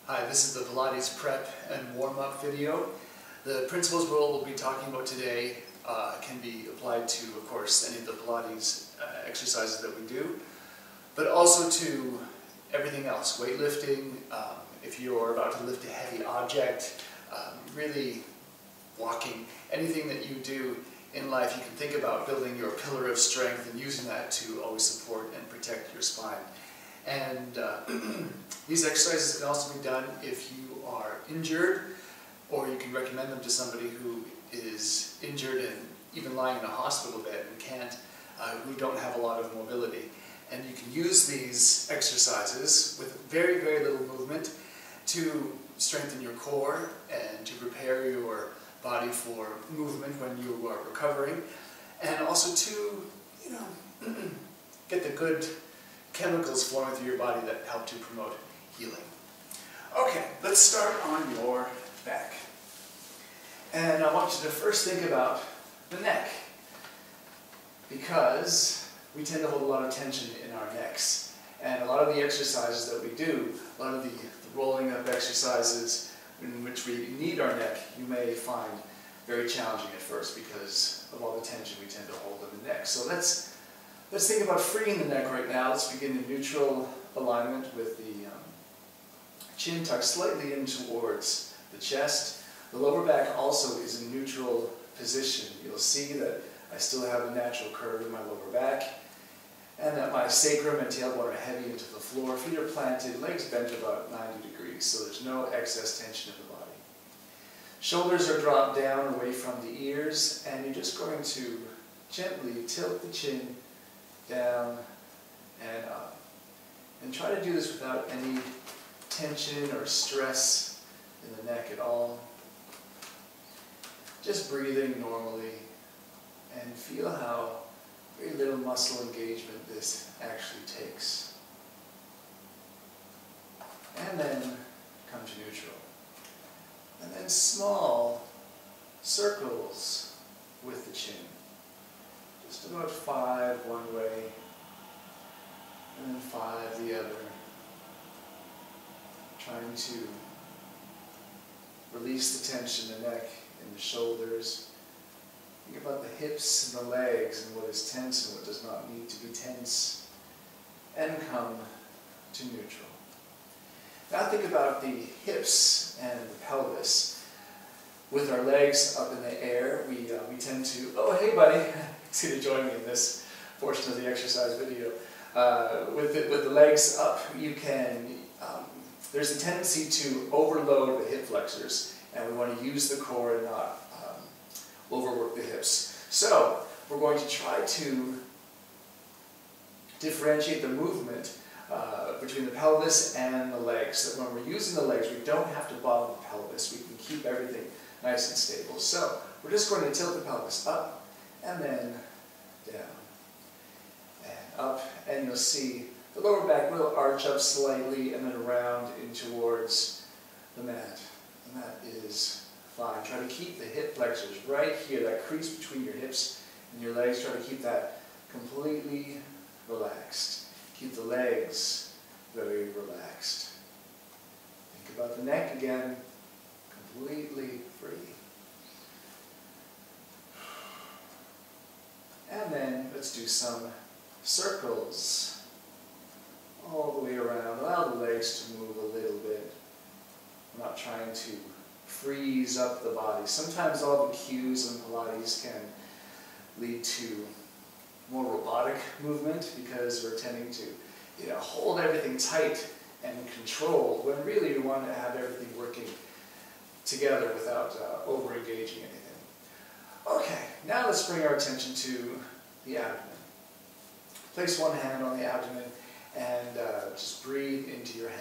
Hi, this is the Pilates prep and warm-up video. The principles we'll be talking about today can be applied to, of course, any of the Pilates exercises that we do, but also to everything else, weightlifting, if you're about to lift a heavy object, really walking, anything that you do in life, you can think about building your pillar of strength and using that to always support and protect your spine. And these exercises can also be done if you are injured, or you can recommend them to somebody who is injured and even lying in a hospital bed and who don't have a lot of mobility. And you can use these exercises with very, very little movement to strengthen your core and to prepare your body for movement when you are recovering, and also to, get the good chemicals flowing through your body that help to promote healing. Okay, let's start on your back. And I want you to first think about the neck, because we tend to hold a lot of tension in our necks. And a lot of the exercises that we do, a lot of the rolling up exercises in which we need our neck, you may find very challenging at first because of all the tension we tend to hold in the neck. So let's think about freeing the neck right now. Let's begin in neutral alignment with the chin tucked slightly in towards the chest. The lower back also is in neutral position. You'll see that I still have a natural curve in my lower back, and that my sacrum and tailbone are heavy into the floor. Feet are planted, legs bent about 90 degrees, so there's no excess tension in the body. Shoulders are dropped down away from the ears, and you're just going to gently tilt the chin down and up. And try to do this without any tension or stress in the neck at all. Just breathing normally, and feel how very little muscle engagement this actually takes. And then come to neutral. And then small circles with the chin. Just about 5 one way, and then 5 the other. Trying to release the tension in the neck and the shoulders. Think about the hips and the legs and what is tense and what does not need to be tense. And come to neutral. Now think about the hips and the pelvis. With our legs up in the air, we tend to, oh hey buddy, he's going to join me in this portion of the exercise video. With the legs up, you can, there's a tendency to overload the hip flexors, and we want to use the core and not overwork the hips. So we're going to try to differentiate the movement between the pelvis and the legs. So that when we're using the legs, we don't have to bottom the pelvis. We can keep everything nice and stable. So we're just going to tilt the pelvis up and then down and up, and you'll see the lower back will arch up slightly and then around in towards the mat. And that is fine. Try to keep the hip flexors right here, that crease between your hips and your legs. Try to keep that completely relaxed. Keep the legs very relaxed. Think about the neck again, completely free. And then let's do some circles all the way around. Allow the legs to move a little bit. I'm not trying to freeze up the body. Sometimes all the cues in Pilates can lead to more robotic movement because we're tending to hold everything tight and controlled, when really we want to have everything working together without over-engaging anything. Okay, now let's bring our attention to the abdomen. Place one hand on the abdomen and just breathe into your hand.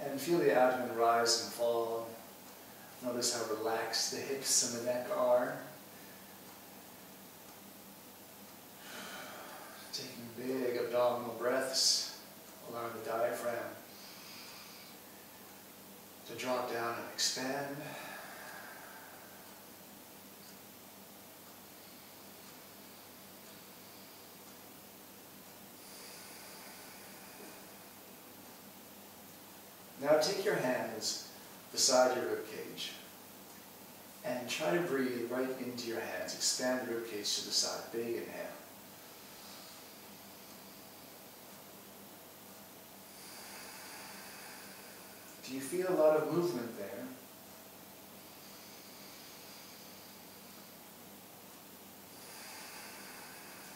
And feel the abdomen rise and fall. Notice how relaxed the hips and the neck are. Taking big abdominal breaths, allowing the diaphragm to drop down and expand. Now take your hands beside your rib cage and try to breathe right into your hands. Expand the rib cage to the side. Big inhale. Do you feel a lot of movement there?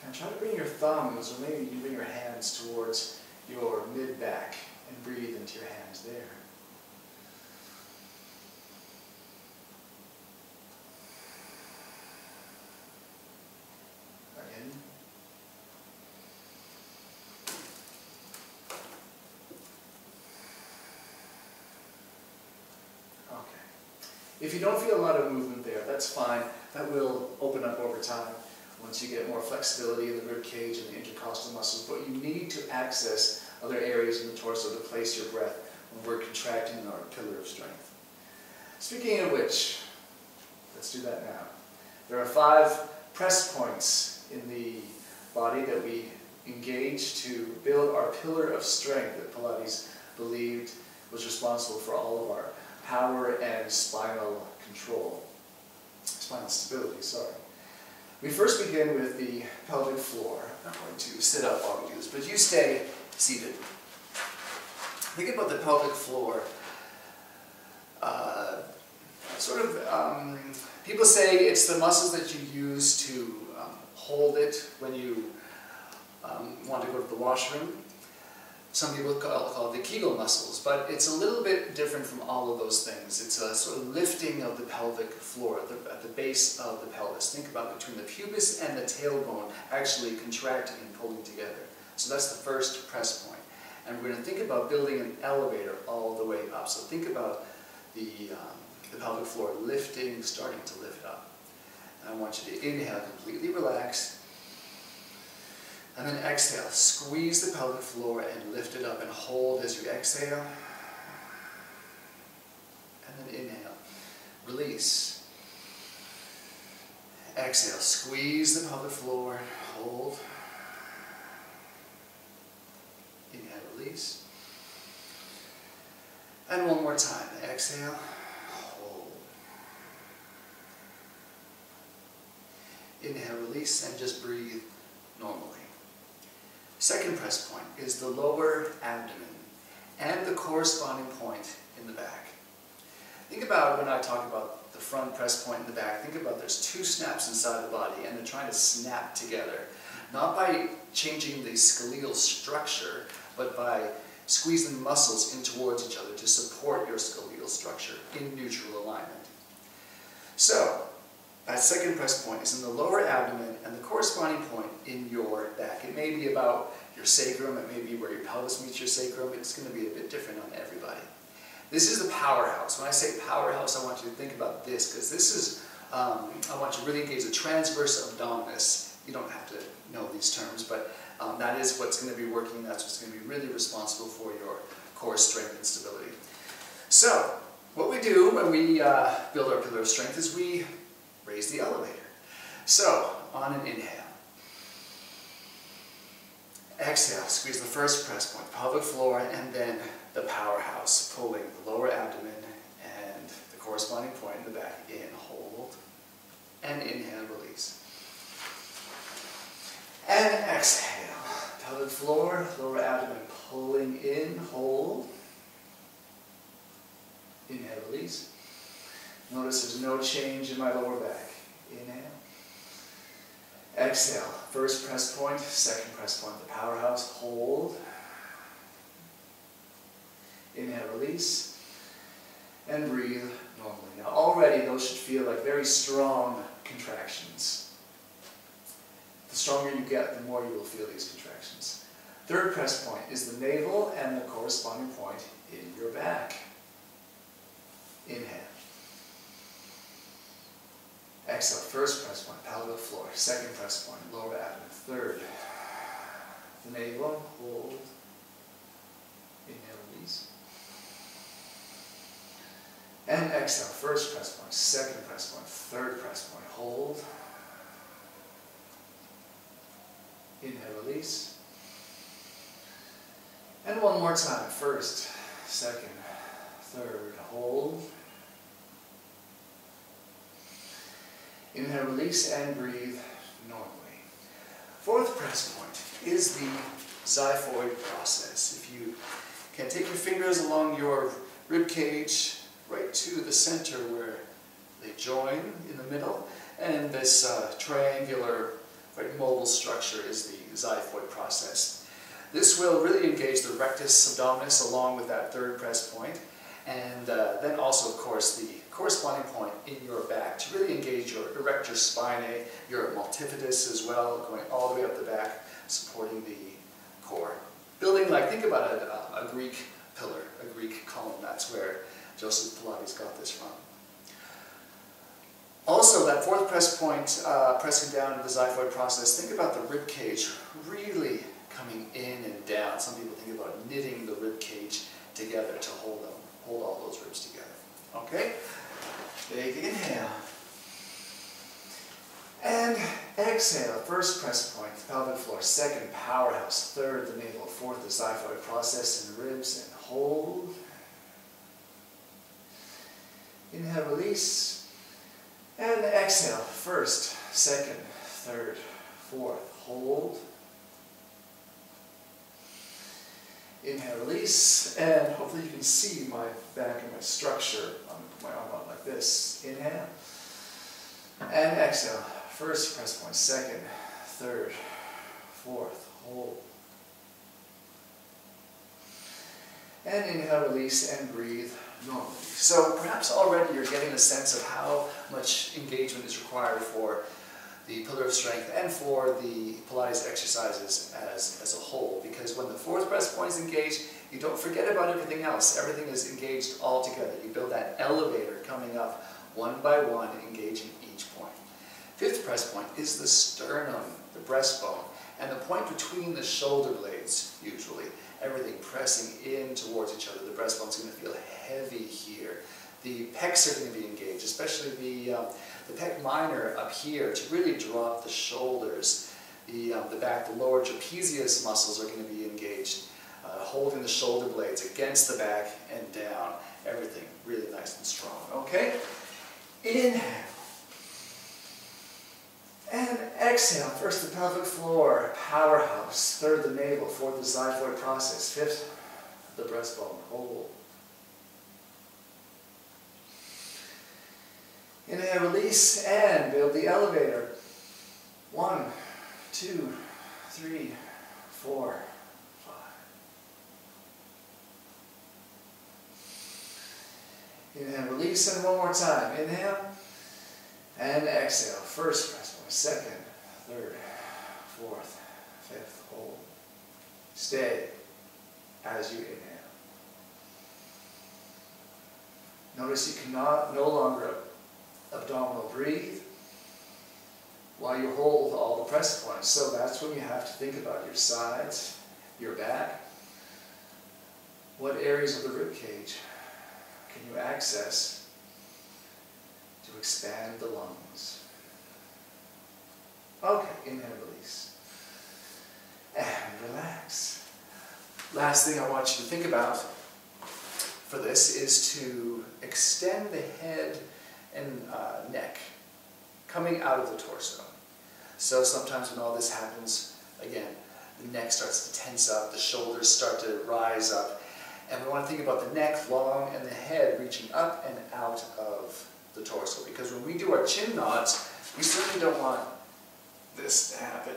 And try to bring your thumbs, or maybe you bring your hands towards your mid-back and breathe into your hands there. Again. Okay. If you don't feel a lot of movement there, that's fine. That will open up over time once you get more flexibility in the rib cage and the intercostal muscles. But you need to access other areas in the torso to place your breath when we're contracting our pillar of strength. Speaking of which, let's do that now. There are 5 press points in the body that we engage to build our pillar of strength that Pilates believed was responsible for all of our power and spinal control. Spinal stability, sorry. We first begin with the pelvic floor. I'm not going to sit up while we do this, but you stay seated. Think about the pelvic floor. People say it's the muscles that you use to hold it when you want to go to the washroom. Some people call it the Kegel muscles, but it's a little bit different from all of those things. It's a sort of lifting of the pelvic floor at the base of the pelvis. Think about between the pubis and the tailbone actually contracting and pulling together. So that's the first press point. And we're going to think about building an elevator all the way up. So think about the pelvic floor lifting, starting to lift up. And I want you to inhale, completely relax. And then exhale, squeeze the pelvic floor and lift it up and hold as you exhale. And then inhale, release. Exhale, squeeze the pelvic floor, hold. Inhale, release. And one more time, exhale, hold. Inhale, release, and just breathe normally. Second press point is the lower abdomen and the corresponding point in the back. Think about when I talk about the front press point in the back, think about there's 2 snaps inside the body and they're trying to snap together. Not by changing the skeletal structure, but by squeezing muscles in towards each other to support your skeletal structure in neutral alignment. So, that second press point is in the lower abdomen and the corresponding point in your back. It may be about your sacrum, it may be where your pelvis meets your sacrum. It's going to be a bit different on everybody. This is the powerhouse. When I say powerhouse, I want you to think about this, because this is, I want you to really engage the transverse abdominis. You don't have to know these terms, but that is what's going to be working. That's what's going to be really responsible for your core strength and stability. So, what we do when we build our pillar of strength is we raise the elevator. So, on an inhale. Exhale, squeeze the first press point, pelvic floor, and then the powerhouse, pulling the lower abdomen and the corresponding point in the back. In, hold, and inhale, release. And exhale, pelvic floor, lower abdomen, pulling in, hold. Inhale, release. Notice there's no change in my lower back. Inhale. Exhale. First press point, second press point, the powerhouse. Hold. Inhale, release. And breathe normally. Now already those should feel like very strong contractions. The stronger you get, the more you will feel these contractions. Third press point is the navel and the corresponding point in your back. Inhale. Exhale, first press point, pelvic floor. Second press point, lower abdomen. Third, the navel, hold. Inhale, release. And exhale, first press point, second press point, third press point, hold. Inhale, release. And one more time, first, second, third, hold. Inhale, release, and breathe normally. Fourth press point is the xiphoid process. If you can take your fingers along your rib cage right to the center where they join in the middle, and this triangular, right, mobile structure is the xiphoid process. This will really engage the rectus abdominis along with that third press point, and then also, of course, the corresponding point in your back to really engage your erector spinae, your multifidus as well, going all the way up the back, supporting the core. Building like, think about a Greek pillar, a Greek column. That's where Joseph Pilates got this from. Also, that fourth press point, pressing down into the xiphoid process, think about the rib cage really coming in and down. Some people think about knitting the rib cage together to hold all those ribs together. Okay? Big inhale. And exhale. First press point, pelvic floor. Second, powerhouse. Third, the navel. Fourth, the xiphoid process in the ribs. And hold. Inhale, release. And exhale. First, second, third, fourth. Hold. Inhale, release, and hopefully you can see my back and my structure. I'm going to put my arm out like this. Inhale, and exhale. First press point, second, third, fourth, hold. And inhale, release, and breathe normally. So perhaps already you're getting a sense of how much engagement is required for the pillar of strength and for the Pilates exercises as a whole, because when the fourth press point is engaged, you don't forget about everything else. Everything is engaged all together. You build that elevator coming up one by one, engaging each point. Fifth press point is the sternum, the breastbone, and the point between the shoulder blades, usually. Everything pressing in towards each other. The breastbone's going to feel heavy here. The pecs are going to be engaged, especially the pec minor up here, to really drop the shoulders. The back, the lower trapezius muscles are going to be engaged, holding the shoulder blades against the back and down. Everything really nice and strong. Okay? Inhale. And exhale. First, the pelvic floor, powerhouse. Third, the navel. Fourth, the xiphoid process. Fifth, the breastbone. Hold. Inhale, release, and build the elevator. 1, 2, 3, 4, 5. Inhale, release, and one more time. Inhale, and exhale. First press point, second, third, fourth, fifth, hold. Stay as you inhale. Notice you cannot no longer abdominal breathe while you hold all the press points. So that's when you have to think about your sides, your back. What areas of the rib cage can you access to expand the lungs? Okay, inhale, release. And relax. Last thing I want you to think about for this is to extend the head and neck coming out of the torso. So sometimes when all this happens, again, the neck starts to tense up, the shoulders start to rise up, and we want to think about the neck long and the head reaching up and out of the torso, because when we do our chin nods, we certainly don't want this to happen.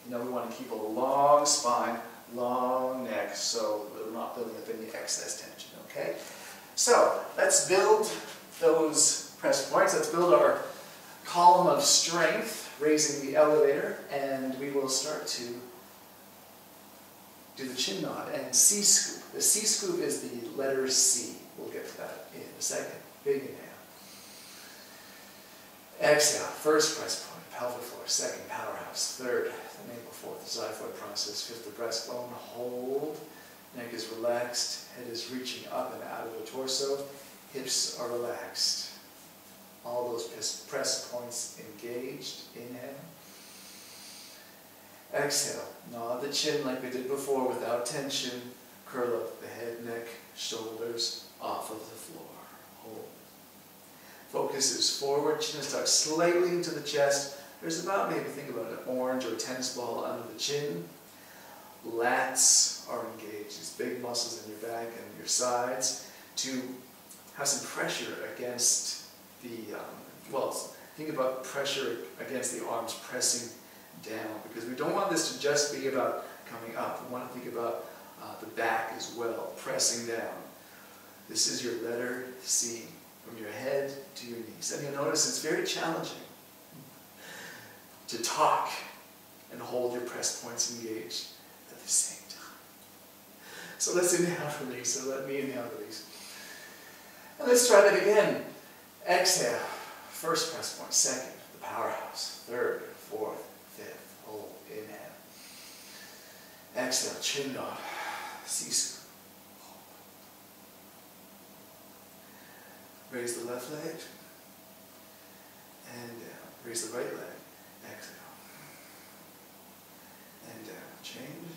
You know, we want to keep a long spine, long neck, so we're not building up any excess tension, okay? So let's build those press points. Let's build our column of strength, raising the elevator, and we will start to do the chin nod and C scoop. The C scoop is the letter C. We'll get to that in a second. Big inhale. Exhale. First press point, pelvic floor. Second, powerhouse. Third, the navel. Fourth, the xiphoid process. Fifth, the breastbone. Hold. Neck is relaxed. Head is reaching up and out of the torso. Hips are relaxed. All those press points engaged. Inhale. Exhale. Nod the chin like we did before without tension. Curl up the head, neck, shoulders off of the floor. Hold. Focus is forward, chin is tucked slightly into the chest. There's about, maybe think about an orange or a tennis ball under the chin. Lats are engaged, these big muscles in your back and your sides, to have some pressure against the, think about pressure against the arms pressing down, because we don't want this to just be about coming up. We want to think about the back as well, pressing down. This is your letter C, from your head to your knees. And you'll notice it's very challenging to talk and hold your press points engaged at the same time. So let's inhale, release. So let me inhale, release. And let's try that again. Exhale, first press point. Second, the powerhouse. Third, fourth, fifth. Hold, inhale. Exhale, chin nod. C-scoop. Raise the left leg. And down. Raise the right leg. Exhale. And down. Change.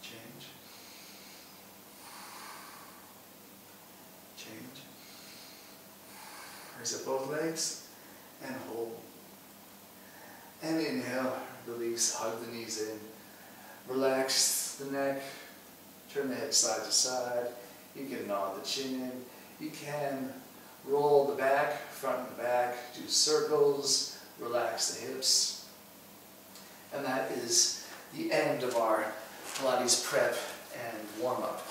Change. Change. Raise up both legs and hold. And inhale, release, hug the knees in. Relax the neck, turn the head side to side. You can nod the chin in. You can roll the back, front and back, do circles, relax the hips. And that is the end of our Pilates prep and warm-up.